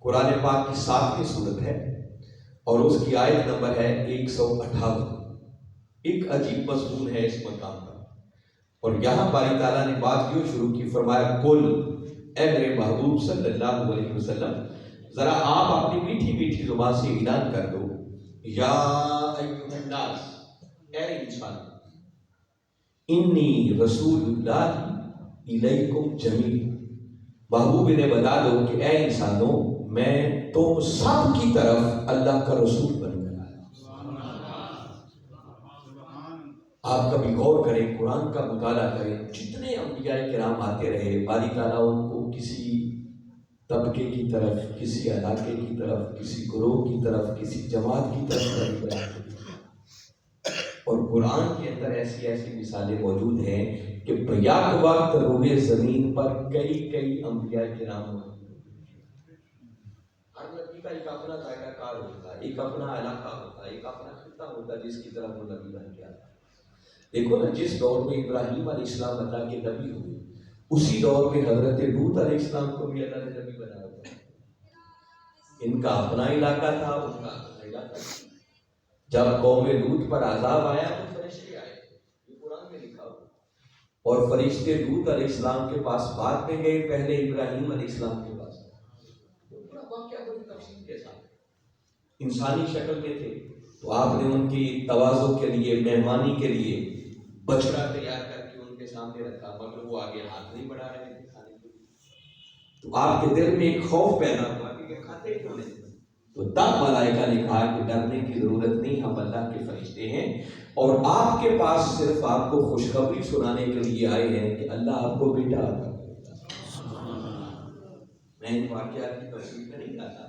قرآن پاک کی 7ویں سورت ہے اور اس کی آیت نمبر ہے 158۔ ایک عجیب مضمون ہے اس مقام کا، اور یہاں باری تعالیٰ نے بات کیوں شروع کی؟ فرمایا کل، اے میرے محبوب صلی اللہ علیہ وسلم، ذرا آپ اپنی میٹھی میٹھی زبان سے اعلان کر دو، یا ایھا الناس، اے انسان، انی رسول اللہ الیکم جمیعا، محبوب انہیں بتا دو کہ اے انسانوں، میں تم سب کی طرف اللہ کا رسول بن کر آیا۔ آپ کبھی غور کریں، قرآن کا مطالعہ کریں، جتنے انبیاء کرام آتے رہے، باری تعالیٰ ان کو کسی طبقے کی طرف، کسی علاقے کی طرف، کسی گروہ کی طرف، کسی جماعت کی طرف نہیں بناتے۔ اور قرآن کے اندر ایسی ایسی مثالیں موجود ہیں کہ بیک وقت روئے زمین پر کئی انبیاء کرام موجود ہیں۔ ہر نبی کا ایک اپنا ذائقہ کار ہوتا ہے، ایک اپنا علاقہ ہوتا ہے، ایک اپنا خطہ ہوتا ہے جس کی طرف وہ نبی بن کے آتا ہے۔ دیکھو نا، جس دور میں ابراہیم علیہ السلام اللہ کے نبی ہوئے، اسی دور میں حضرت لوط علیہ السلام کو بھی اللہ نے نبی بنایا تھا۔ ان کا اپنا علاقہ تھا، ان کا اپنا علاقہ تھا۔ جب قوم لوط پر عذاب آیا تو فرشتے آئے، یہ قرآن میں لکھا ہوا، اور فرشتے لوط علیہ السلام کے پاس بعد میں گئے، پہلے ابراہیم علیہ السلام کے پاس۔ پورا واقعہ بڑی تفصیل کے ساتھ انسانی شکل میں تھے، تو آپ نے ان کی تواضع کے لیے، مہمانی کے لیے بچڑا تیار کر کے ان کے سامنے رکھا، مگر وہ آگے ہاتھ نہیں بڑھا رہے تھے کھانے کے لیے۔ تو آپ کے دل میں ایک خوف پیدا ہوا کہ یہ کھاتے کیوں نہیں؟ تو تب ملائکہ نے کہا کہ ڈرنے کی ضرورت نہیں، ہم اللہ کے فرشتے ہیں اور آپ کے پاس صرف آپ کو خوشخبری سنانے کے لیے آئے ہیں کہ اللہ آپ کو بیٹا عطا کرے گا۔ میں ان واقعات کی تفصیل میں نہیں جاتا۔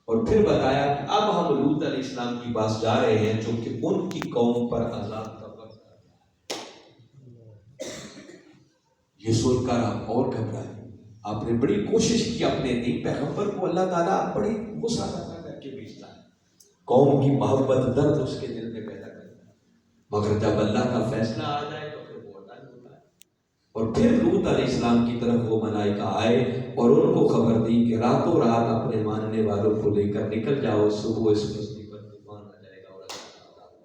اور پھر بتایا کہ اب ہم لوط علیہ السلام کی پاس جا رہے ہیں جو کہ ان کی قوم پر عذاب کا وقت آ گیا۔ یہ سن کر آپ اور گھبرائے، آپ نے بڑی کوشش کی اپنے دین پیغمبر کو اللہ تعالیٰ بڑی غصہ کر کے بھیجتا ہے، قوم کی محبت درد اس کے دل میں پیدا کرتا ہے، مگر جب اللہ کا فیصلہ آ جائے تو پھر وہ عطا ہوتا ہے۔ اور پھر لوط علیہ السلام کی طرف وہ ملائکہ آئے اور ان کو خبر دی کہ راتوں رات اپنے ماننے والوں کو لے کر نکل جاؤ، صبح اس بستی پر طوفان آ جائے گا اور اللہ تعالیٰ۔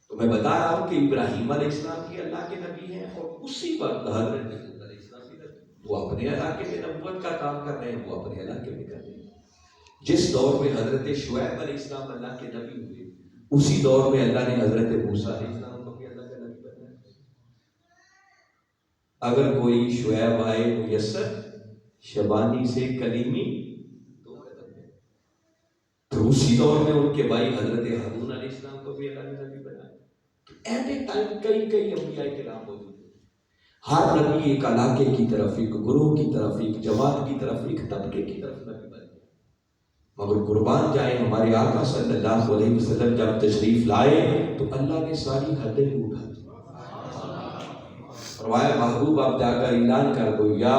تو میں بتا رہا ہوں کہ ابراہیم علیہ السلام بھی اللہ کے نبی ہیں، اور اسی وقت حضرت لوط علیہ السلام بھی نبی، وہ اپنے علاقے میں نبوت کا کام کر رہے ہیں، وہ اپنے علاقے میں کر رہے ہیں۔ جس دور میں حضرت شعیب علیہ السلام اللہ کے نبی ہوئے، اسی دور میں اللہ نے حضرت موسیٰ علیہ السلام کو بھی اللہ کا نبی بنایا۔ اگر کوئی شعیب آئے میسر، شبانی سے کلیمی تو قدم ہے۔ پھر اسی دور میں ان کے بھائی حضرت ہارون علیہ السلام کو بھی اللہ نے نبی بنایا۔ ایٹ اے ٹائم کئی انبیاء کرام موجود ہیں۔ ہر نبی ایک علاقے کی طرف، ایک گروہ کی طرف، ایک جماعت کی طرف، ایک طبقے کی طرف نبی بنایا۔ مگر قربان جائیں، ہمارے آقا صلی اللہ علیہ وسلم جب تشریف لائے تو اللہ نے ساری حدیں اٹھا دی۔ فرمایا محبوب آپ جا کر اعلان کر دو، یا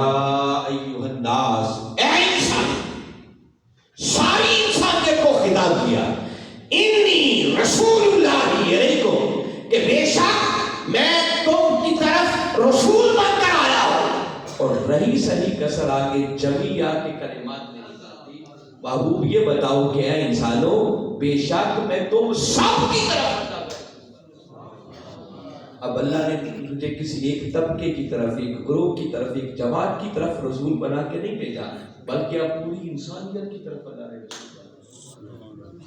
ایھا الناس، اے انسان، ساری انسانیت کو خطاب کیا، انی رسول اللہ علیکم، کہ بے شک میں تم کی طرف رسول بن کر آیا ہوں۔ اور رہی صحیح کسر آگے جمیعہ کے کلمات میں نکالتی، محبوب یہ بتاؤ کہ اے انسانوں، بے شک میں تم سب کی طرف۔ اب اللہ نے تجھے کسی ایک طبقے کی طرف، ایک گروہ کی طرف، ایک جماعت کی طرف رسول بنا کے نہیں بھیجا، بلکہ اب پوری انسانیت کی طرف اللہ نے رسول بنا۔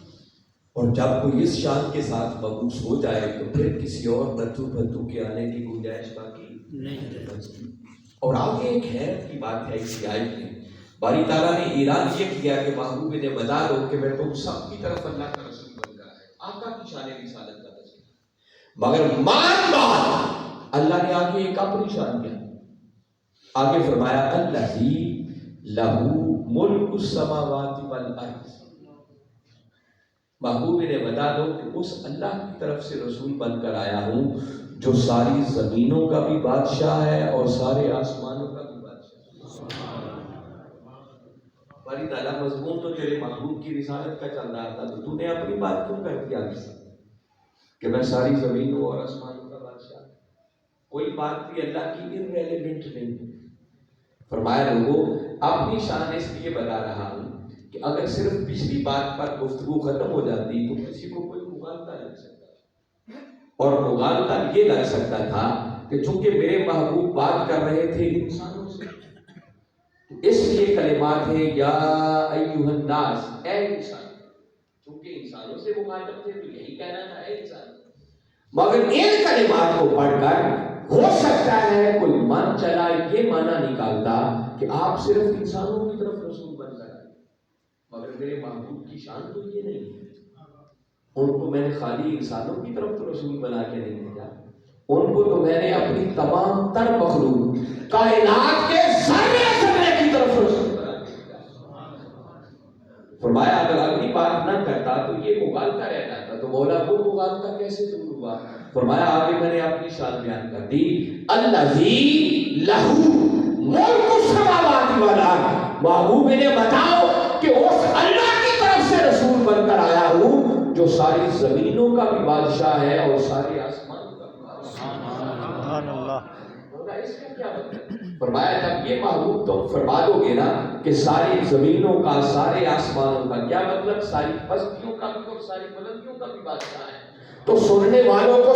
اور جب کوئی اس شان کے ساتھ مبعوث ہو جائے تو پھر کسی اور نتھو پتھو کے آنے کی گنجائش باقی نہیں۔ اور آگے ایک حیرت کی بات ہے اس آیت میں، باری تعالیٰ نے اعلان یہ کیا کہ محبوب نے بتا دو کہ میں تم سب کی طرف اللہ کا رسول بن کر آیا، آقا کی شان رسالت کا تذکرہ۔ مگر مان بات، اللہ نے آگے ایک اپنی شان کیا، آگے فرمایا الذی لہ ملک السماوات والارض۔ محبوب نے بتا دو کہ اس اللہ کی طرف سے رسول بن کر آیا ہوں جو ساری زمینوں کا بھی بادشاہ ہے اور سارے آسمانوں کا بھی بادشاہ ہے۔ باری تعالیٰ مضمون تو تیرے محبوب کی رسالت کا چل رہا تھا، تو نے اپنی بات کیوں کر دیا کہ میں ساری زمینوں اور آسمانوں کا بادشاہ؟ کوئی بات بھی اللہ کی irrelevant نہیں۔ فرمایا لوگوں، اپنی شان اس لیے بتا رہا ہوں کہ اگر صرف پچھلی بات پر گفتگو ختم ہو جاتی تو کسی کو کوئی مغالطہ لگ سکتا، اور مغالطہ یہ لگ سکتا تھا کہ چونکہ میرے محبوب بات کر رہے تھے انسانوں سے، اس لیے کلمات ہے یا ایھا الناس، اے انسان، چونکہ انسانوں سے مخاطب تھے تو یہی کہنا تھا اے انسان، مگر ان کلمات کو پڑھ کر ہو سکتا ہے کوئی من چلا یہ معنی نکالتا کہ آپ صرف انسانوں کی طرف رسول بن کر آئے، مگر میرے محبوب کی شان تو یہ نہیں ہے، ان کو میں نے خالی انسانوں کی طرف تو رسول بنا کے نہیں بھیجا، ان کو تو میں نے اپنی تمام تر مخلوق کائنات کے ذرے ذرے کی طرف رسول بنا کے بھیجا۔ فرمایا اگر اگلی بات نہ کرتا تو یہ مغالطہ رہ جاتا، تو مولا وہ مغالطہ کیسے دور ہوا؟ فرمایا آگے میں نے اپنی شان بیان کر دی، الذی لہ ملک السماوات والارض، محبوب انہیں بتاؤ کہ اس اللہ کی طرف سے رسول بن کر آیا ہوں جو ساری زمینوں کا بھی بادشاہ ہے اور سارے آسمانوں کا بھی بادشاہ ہے۔ سبحان اللہ۔ اس کا کیا مطلب؟ فرمایا جب یہ محبوب تم فرما دو گے نا کہ ساری زمینوں کا سارے آسمانوں کا، کیا مطلب ساری بستیوں کا بھی اور ساری بلندیوں کا بھی بادشاہ ہے، تو سننے والوں کو